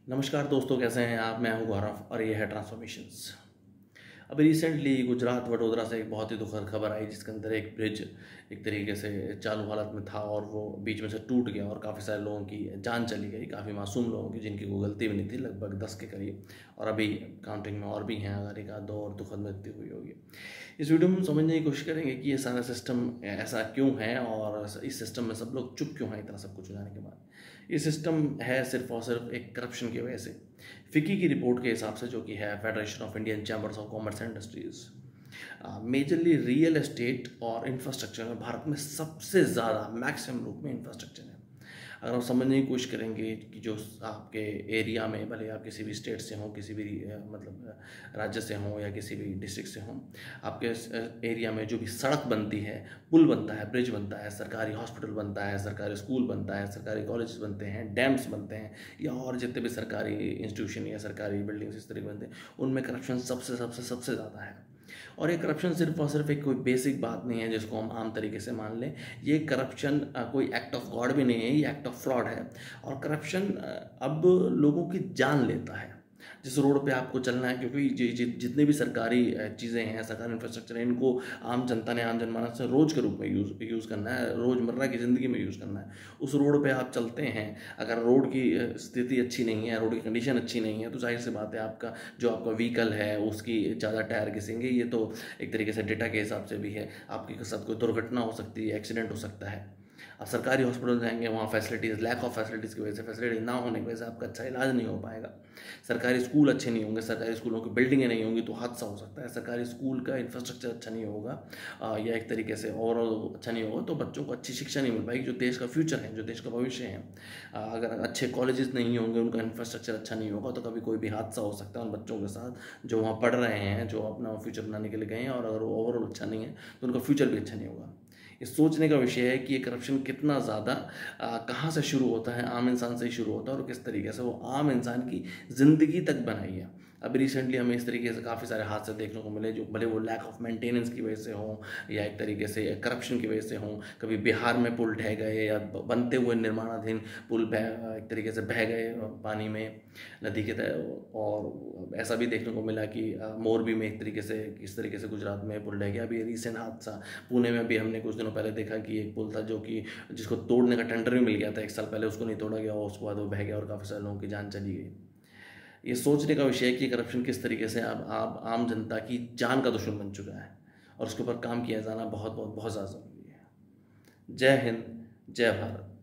नमस्कार दोस्तों, कैसे हैं आप। मैं हूं गौरव और ये है ट्रांसफॉर्मेशंस। अभी रिसेंटली गुजरात वडोदरा से एक बहुत ही दुखद खबर आई, जिसके अंदर एक ब्रिज एक तरीके से चालू हालत में था और वो बीच में से टूट गया और काफ़ी सारे लोगों की जान चली गई, काफ़ी मासूम लोगों की जिनकी कोई गलती भी नहीं थी, लगभग 10 के करीब। और अभी काउंटिंग में और भी हैं, अगर एक आध दो और दुखद मृत्यु हुई होगी। इस वीडियो में हम समझने की कोशिश करेंगे कि ये सारा सिस्टम ऐसा क्यों है और इस सिस्टम में सब लोग चुप क्यों हैं इतना सब कुछ हो जाने के बाद। ये सिस्टम है सिर्फ और सिर्फ एक करप्शन की वजह से। फिकी की रिपोर्ट के हिसाब से, जो कि है federation of Indian chambers of commerce and industries, majorly real estate और इंफ्रास्ट्रक्चर में भारत में सबसे ज़्यादा मैक्सिमम रूप में इंफ्रास्ट्रक्चर है। अगर आप समझने की कोशिश करेंगे कि जो आपके एरिया में, भले आप किसी भी स्टेट से हों, किसी भी मतलब राज्य से हों या किसी भी डिस्ट्रिक्ट से हों, आपके एरिया में जो भी सड़क बनती है, पुल बनता है, ब्रिज बनता है, सरकारी हॉस्पिटल बनता है, सरकारी स्कूल बनता है, सरकारी कॉलेज बनते हैं, डैम्स बनते हैं, या और जितने भी सरकारी इंस्टीट्यूशन या सरकारी बिल्डिंग्स इस तरह के बनते हैं, उनमें करप्शन सबसे सबसे सबसे ज़्यादा है। और ये करप्शन सिर्फ और सिर्फ एक कोई बेसिक बात नहीं है जिसको हम आम तरीके से मान लें। ये करप्शन कोई एक्ट ऑफ गॉड भी नहीं है, ये एक्ट ऑफ फ्रॉड है। और करप्शन अब लोगों की जान लेता है। जिस रोड पे आपको चलना है, क्योंकि जितने भी सरकारी चीज़ें हैं, सरकारी इंफ्रास्ट्रक्चर है, इनको आम जनता ने, आम जनमानस से रोज़ के रूप में यूज़ करना है, रोज़मर्रा की ज़िंदगी में यूज़ करना है। उस रोड पे आप चलते हैं, अगर रोड की स्थिति अच्छी नहीं है, रोड की कंडीशन अच्छी नहीं है, तो जाहिर सी बात है आपका जो आपका व्हीकल है उसकी ज़्यादा टायर घिसेंगे। ये तो एक तरीके से डेटा के हिसाब से भी है। आपके साथ कोई दुर्घटना हो सकती है, एक्सीडेंट हो सकता है। आप सरकारी हॉस्पिटल जाएंगे, वहाँ फैसिलिटीज़, लैक ऑफ फैसिलिटीज़ की वजह से, फैसिलिटी ना होने की वजह से आपका अच्छा इलाज नहीं हो पाएगा। सरकारी स्कूल अच्छे नहीं होंगे, सरकारी स्कूलों की बिल्डिंगें नहीं होंगी तो हादसा हो सकता है। सरकारी स्कूल का इंफ्रास्ट्रक्चर अच्छा नहीं होगा या एक तरीके से ओवरऑल अच्छा नहीं होगा तो बच्चों को अच्छी शिक्षा नहीं मिल पाएगी, जो देश का फ्यूचर है, जो देश का भविष्य है। अगर अच्छे कॉलेजेस नहीं होंगे, उनका इंफ्रास्ट्रक्चर अच्छा नहीं होगा तो कभी कोई भी हादसा हो सकता है उन बच्चों के साथ जो वहाँ पढ़ रहे हैं, जो अपना फ्यूचर बनाने के लिए गए हैं। और अगर वो ओवरऑल अच्छा नहीं है तो उनका फ्यूचर भी अच्छा नहीं होगा। ये सोचने का विषय है कि ये करप्शन कितना ज़्यादा कहाँ से शुरू होता है, आम इंसान से ही शुरू होता है और किस तरीके से वो आम इंसान की ज़िंदगी तक बनाई है। अभी रिसेंटली हमें इस तरीके से काफ़ी सारे हादसे देखने को मिले, जो भले वो लैक ऑफ मेंटेनेंस की वजह से हों या एक तरीके से करप्शन की वजह से हों। कभी बिहार में पुल ढह गए या बनते हुए निर्माणाधीन पुल एक तरीके से बह गए पानी में, नदी के तहत। और ऐसा भी देखने को मिला कि मोरबी में एक तरीके से, इस तरीके से गुजरात में पुल ढह गया। अभी रिसेंट हादसा पुणे में भी हमने कुछ दिनों पहले देखा कि एक पुल था जो कि जिसको तोड़ने का टेंडर भी मिल गया था 1 साल पहले, उसको नहीं तोड़ा गया और उसके बाद वो बह गया और काफ़ी सारे लोगों की जान चली गई। ये सोचने का विषय है कि करप्शन किस तरीके से अब आम जनता की जान का दुश्मन बन चुका है और उसके ऊपर काम किया जाना बहुत बहुत बहुत ज़्यादा ज़रूरी है। जय हिंद, जय भारत।